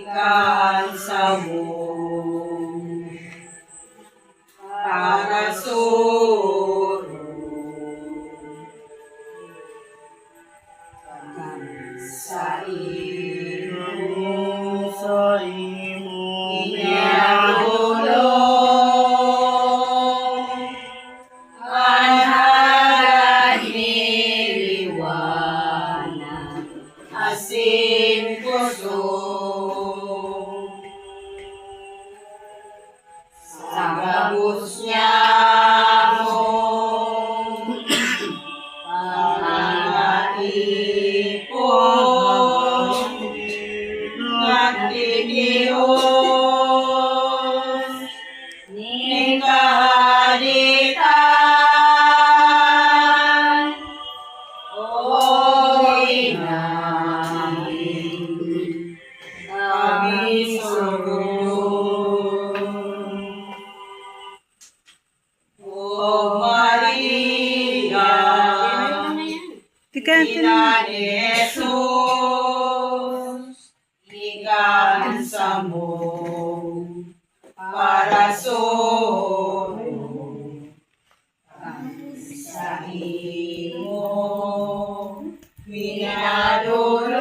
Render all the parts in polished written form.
ikan sa mong parasoro sa imo inadulong anhagad niliwanag asin kusog sa gabos niya Dios ni kaharitan o inamin kami surong o Maria ina ni Jesus ikan sa mong parasoro sa imo minadulod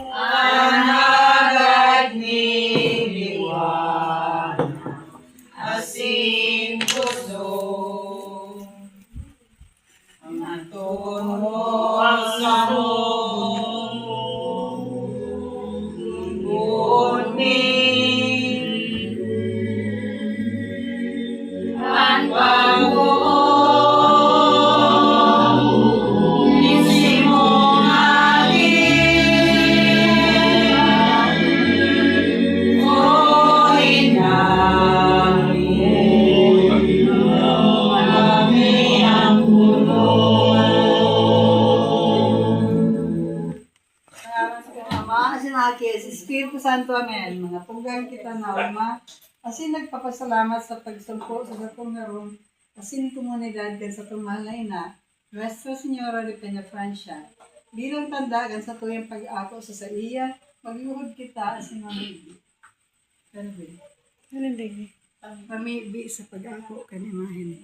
anhagad niliwanag asin kusog ang aton mo sa Espiritu Santo, Amen. Mga tunggang kita na uma, asin nagpapasalamat sa pagsumpo sa atong ngaron, asin komunidad kan sa tumalay na, Nuestra Señora de Peña Francia. Bilang tanda kan sa tuyang pag-ako sa iya, magluhod kita asin mamigbi. Mamigbi sa pag-ako kan imahin.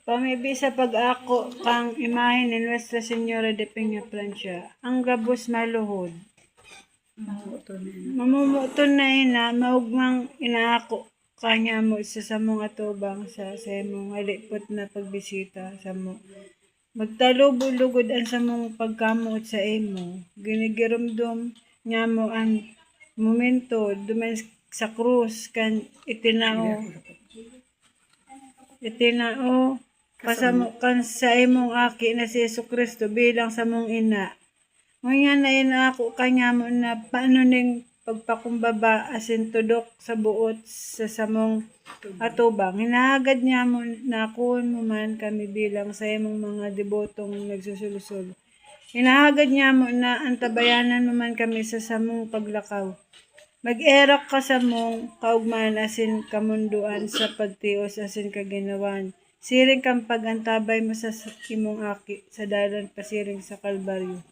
Pamibi sa pag-ako kang imahe ni Nuestra Señora de Peña Francia, ang gabos maluhod. Mamumuton na ina, maugmang inaako kanya mo sa samong atubang sa imong halipot na pagbisita sa mo. Magtalubulugod ang samong pagkamuot sa imo. Ginigirumdum niya mo ang momento duman sa krus kan itinao pasamukan sa imong aki na si Jesucristo bilang sa mong ina. Ngayon na inaako kanya mo na paano ning pagpakumbaba asin tudok sa buot sa samong atubang. Hinahagad niya mo na kun mo man kami bilang sa imong mga debotong nagsusulusol. Hinahagad niya mo na antabayanan mo man kami sa samong paglakaw. Mag-erak ka sa mong kaugman asin kamunduan sa pagtios asin kaginawan. Siring kang pagantabay mo sa imong aki sa dalan pasiring sa Kalbaryo.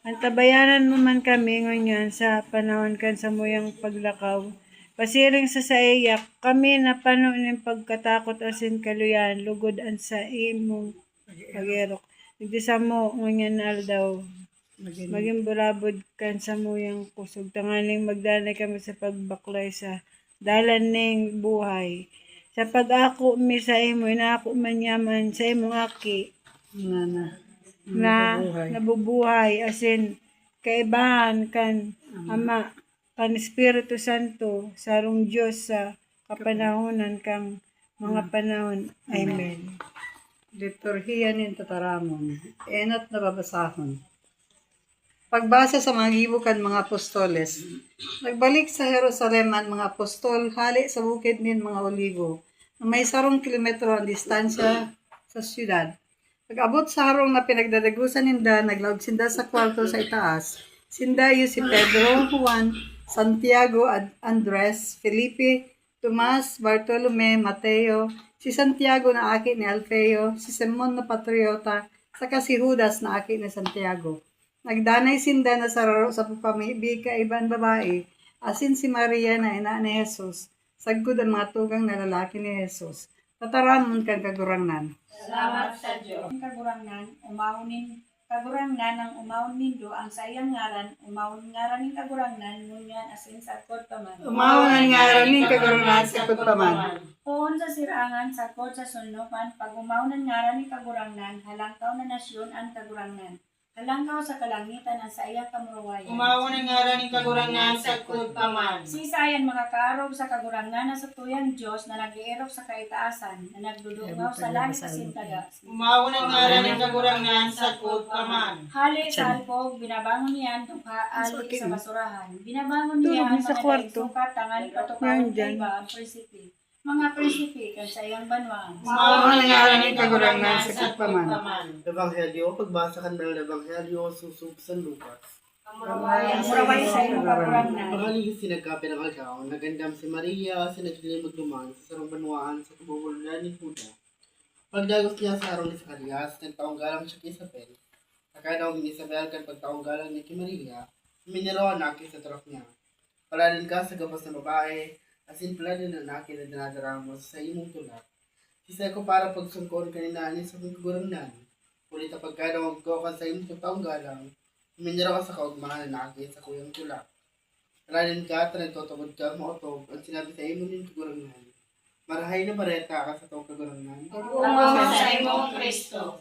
Antabayanan mo man kami ngunyan sa panahon kan sa muyang paglakaw. Pasiring sa saiyak, kami na pano ng pagkatakot asin kaluyan, lugod an sa imong pag-erok. Nagdisa mo ngunyan na aldaw. Maging burabod kan sa muyang kusog. Tanganing magdanay kami sa pagbaklay sa dalan ning buhay. Sa pag-ako mi sa imo, inaako man yaman sa imong aki na nabubuhay asin kaibahan kan Ama, kan Espiritu Santo, sarong Diyos sa kapanahonan kang mga panahon. Amen. Liturhiya ni tataramon, enat na babasahon. Pagbasa sa mga gibukan mga apostoles, nagbalik sa Jerusalem ang mga apostol hali sa bukid nin mga Olivo, na may 10 kilometro ang distansya sa syudad. Pag-abot sa harong na pinagdadagusan ninda, naglaog sinda sa kwarto sa itaas. Sindayo si Pedro, Juan, Santiago, Andres, Felipe, Tomas, Bartolome, Mateo, si Santiago na aki ni Alfeo, si Simon na Patriota, saka si Judas na aki ni Santiago. Nagdanay sinda na sararo sa pamibig ka ibang babae, asin si Maria na ina ni Jesus, sagkod ang mga tugang na lalaki ni Jesus. Tataramon kang kagurangnan. Salamat sa Diyos. Ang kagurangnan ang umawon nindo ang sa iyang ngaran, umawon ngaran ng kagurangnan, ngunyan asin sa kot paman. Umawon ang ngaran ning kagurangnan sa paman. Oon sa sirangan, sa kot sa sunupan, pag umawon ang ngaran ng kagurangnan, halangkaw na nasyon ang kagurangnan. Halangkaw sa kalangitan ang sa iyang kamuruwayan. Umawon ang ngaran ng kagurangnan sa paman. Sisayan mga kaarog sa kagurangnan na sa tuyang Diyos na nag-iirok sa kaitaasan, na nagdudungaw sa langit sa sintaga. Umawon ang ngaran ng kagurangnan sa paman. Hali sa alpog, binabangon niyan ng kaali sa basurahan. Binabangon niyan Tulog sa mga kwarto. naisukat, tangan patukaw Yan ng dyan. iba ang prinsipi. Mga prinsipi, kan sa iyang banwang. Umawon ang ngaran ning kagurangnan sa paman. Ebanghelyo, pagbasa ka ng Ebanghelyo, susub sa Lucas. Ang muraway sa iyong kagurangnan. Pagaling sinagkape ng algaw, nagandam si Maria, sinagdili magduman sa sarong banwaan sa kabubulan ni Juda. Pagdagos niya sa araw ni Zacarias, nagtaong galang siya kay Isabel. Nakadaw ni Isabel kan pagtaong galang niya kay Maria, miniraw anak sa taraf niya. Paladin ka sa gabas na babae, asin paladin na anak na dinadarang mo sa imong tulak. Kisay ko para pagsungkon kanina sa mong kagurangnan. Ulit ang pagkadaw ko ka sa imong taong galang, miniraw ka sa kaugmahan na akin sa kuyang tulak. Paladin ka, nagtutubod ka, maotog, ang sinabi sa imong yung kagurangnan. Marahay na bareta ka sa taong kagurangnan. Umawon sa imong Kristo.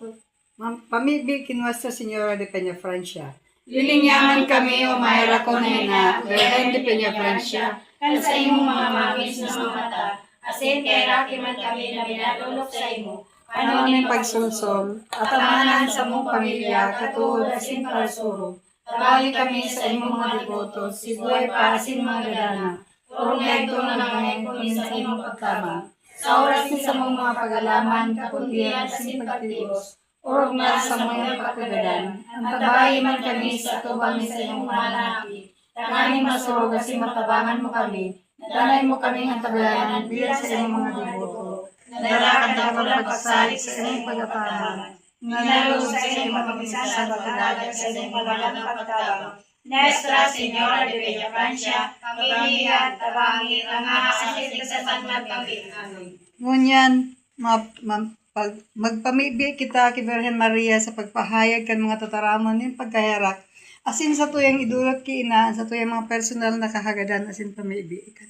Pamibig kinwas sa Senyora de Peña Francia. Lilinyaman kami o mahira ko na ina, Virgen de Peña Francia, Kan sa imong mga mangis na mga mata, asin kay raki man kami na binadulok sa imo. ano ning pagsulsol, at amanan sa mong pamilya, katuod asin parasuro. Tabali kami sa imong mga deboto, sibuhay pa asin mga gadana, urong yagto na nangangayon sa imong pagtama. Sa oras ni sa mong mga pagalaman, kapundihan asin pagtios, urong na sa mga pagkagadan, ang tabayi man kami sa tubang ni sa imong manaki. Tanganing masurog asin matabangan mo kami, nadanay mo kami ang tablanan bilang sa imong mga deboto. Nalakad na walang pagsalit sa imong pagataman. Nanalo sa imong pagbisan sa pagdalag sa imong paglalang pagtabang. Nuestra Señora de Peña Francia, pamilihan, tabangin, ang ahasit sa tanwag kami. Amen. Ngunyan, magpamibi kita kay Virgen Maria sa pagpahayag kan mga tataramon ng pagkayarak. Asin sa tuyang idulot ki ina, sa tuyang mga personal na kahagadan, asin pamibi ka.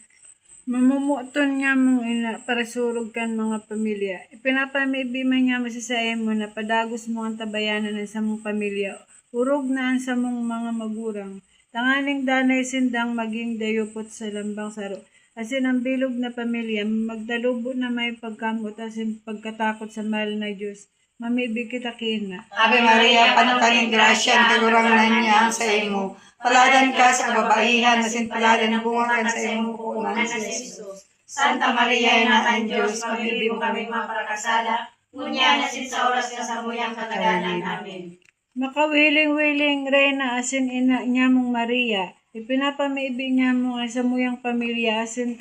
Mamumuton nga mong ina para surog kan mga pamilya. Ipinapamibi man nga masasaya mo na padagos mo ang tabayanan ng sa mong pamilya. Urog na ang sa mong mga magurang. Tanganing danay sindang maging dayupot sa lambang saro. Asin ang bilog na pamilya, magdalubo na may pagkamot asin pagkatakot sa mahal na Diyos. Mamibig kita kina. Ave Maria, panataning grasya, ang kagurangnan niya sa imo. Paladan ka sa kababaihan, asin paladan ang bunga kan sa imong puunan si Jesus. Santa Maria, Ina ng Diyos, pamili mo kami mga parakasala, ngunyan asin sa oras ka sa muyang katagalan. Amen. Makawiling-wiling Reyna asin ina niya mong Maria. Ipinapamiibig niya mong sa muyang pamilya asin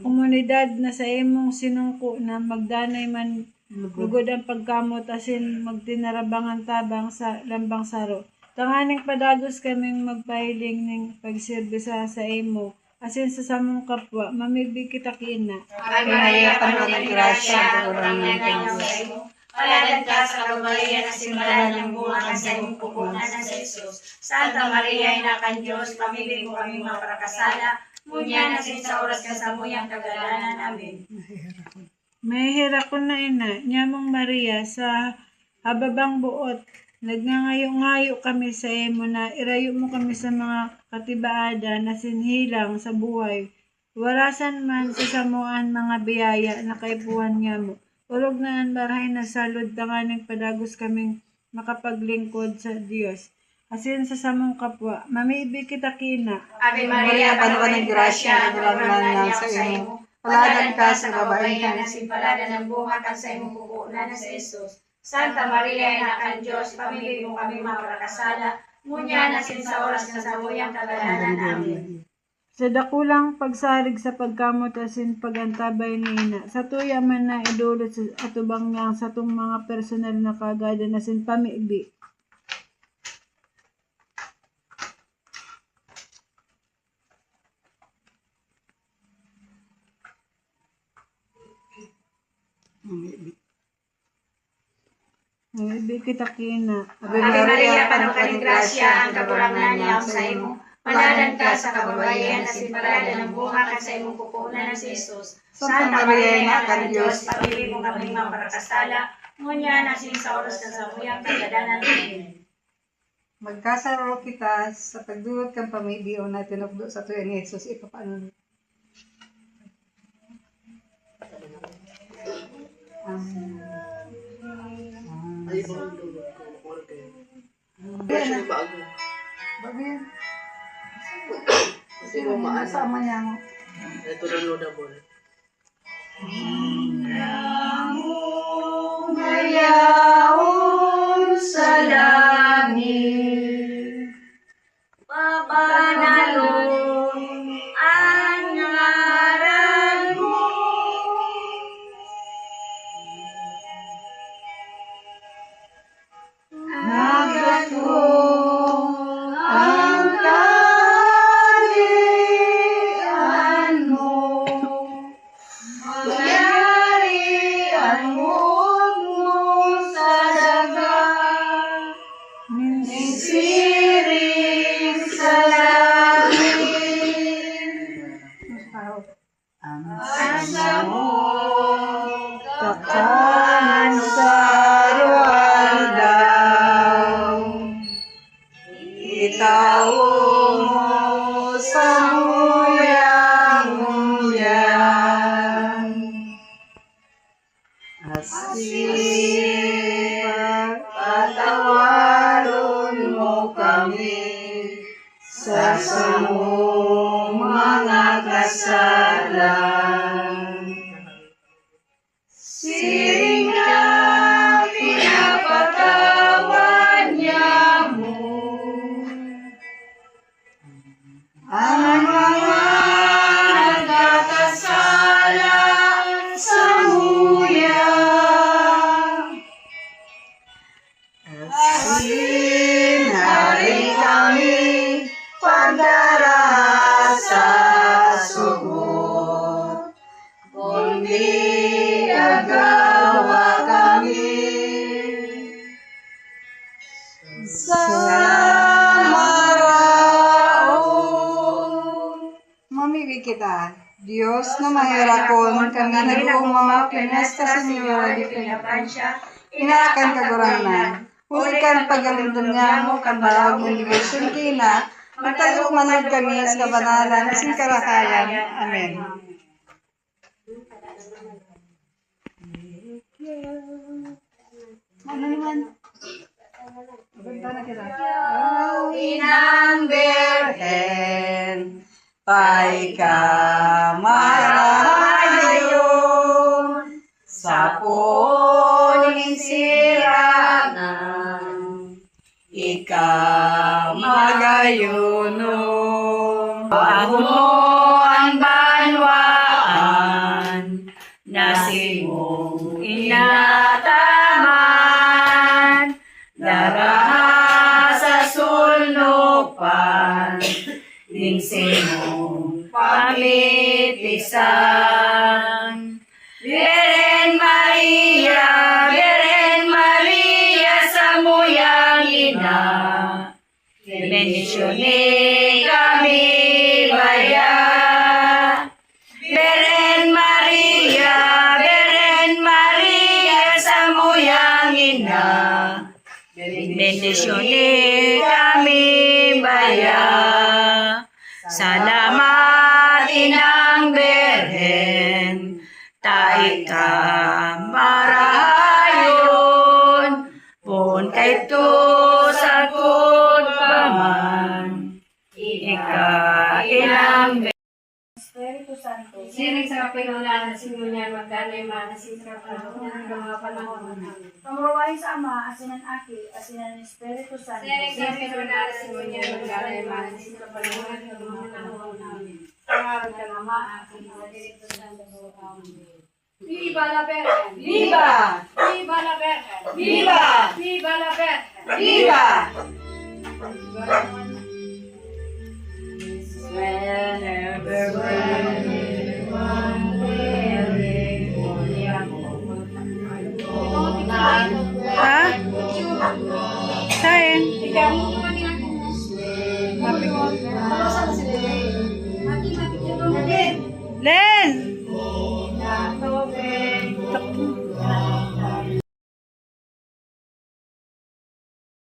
komunidad na sa imong sinungko na magdanay man lugod ang pagkamot asin magtinarabangan tabang sa lambang saro. Tanganing padagos kaming magpahiling ning pagserbisa sa imo asin sa samong kapwa mamibig kita kina. Ave Maria, panataning grasya, ang kagurangnan niya sa imo. Paladan ka sa kababaihan at simbalan ng bunga ka sa imong pupunan sa Jesus. Santa Maria, Ina ng Diyos, pamili mo kami mga parakasala, ngunyan asin sa oras ka sa muyang kagalanan. Amen. May hira ko na ina, nyamong Maria, sa hababang buot, nagngangayo-ngayo kami sa imo na irayo mo kami sa mga katibaada na sinhilang sa buhay. Warasan man sa samuan mga biyaya na kaipuhan niya mo. Urog na ang baray na salud tanganing padagos kaming makapaglingkod sa Diyos. Asin sa samong kapwa, mamiibig kita kina. Ave Maria, panataning grasya, ang kagurangnan niya sa imo. Paladan ka sa kababaihan at simpaladan ng bunga ka sa imong pupunan sa Jesus. Santa Maria, Ina ng Diyos, pamili mo kami mga parakasala, ngunyan asin sa oras ka sa muyang kagalanan. Amen. Sa dakulang pagsalig sa pagkamot asin pagantabay ni ina. Sa tuya man na idulot sa atubang niyang sa tung mga personal na kagadan asin pamibi. Pamibi kita kina. Ave Ave Maria, panukan grasya, ang kagurangan niya sa imo. Paladan ka sa kababayan, asin paladan ang bunga ka sa imong pupunan na si Jesus. Santa Maria, Ina ka ng Diyos, pagpili mo kami mga parakasala, ngunya nasin sa oras ka sa muyang kagadanan. Amen. Magkasaro kita sa pagdulot kang pamibiyo na tinukdo sa tuya ni Jesus. Ipapaano? Ay, bang dulog ko. Makuha kayo. Presyo yung bago. Babi, Kasi kumaan. sama niya mo. Ito na loadable. Mayaon sa langit, papanalon ang ngaran mo. Nagatong ang kaharian mo. Magyari ang buot mo sa dagat, nisiring sa langit. Asa mo kakan sa daw, itaw mo sa nguyang-nguyang. Asin patawaron mo kami sa samong mga kasalan. Siring na pinapatawan niya mo ang mga nagkakasala sa muya. Asin hari kami pagdara sa sugot, kundi agawa kami sa maraon. Mamibig kita, Diyos na mahirakon kami nag-uong mga pinesta sa Senyora di Pinapansya, inaakan kaguranan. Ulikan pagalindon niya mo kan balawag ng division kina, magtagok manod kami sa kabanalan asin karakayan. Amen. Ano naman? Maganda na kita. Inang Berhen, pa'y kamarayon, sa puning siranan, ikaw magayuno. Ahon mo ang banwaan, nasimong inataman, daraha sa sulnupan, ningsimong pamitisan. Beren Maria sa muyang ina, bendisyone kami baya. Beren Maria sa muyang ina, bendisyone kami baya. Salamat Inang Berhen, ta'i ka marahayon, pun kay to sa kod paman, ika Inang Berhen. Espiritu Santo, Sining sa kapinulan, sinunyan magdalo Galema, nasikap ka ng mga panahon. Kamuruwain sa Ama, asinan Aki, asinan ng Espiritu Santo. Siyempre na si Munya ng Galema, nasikap ka ng mga panahon namin. Pangarap ka ng Ama, Aki, Espiritu Santo. Amen. Viva la Virgen! Viva! Viva la Virgen! Viva! Viva la Virgen! Viva! Ha? Saan? Len!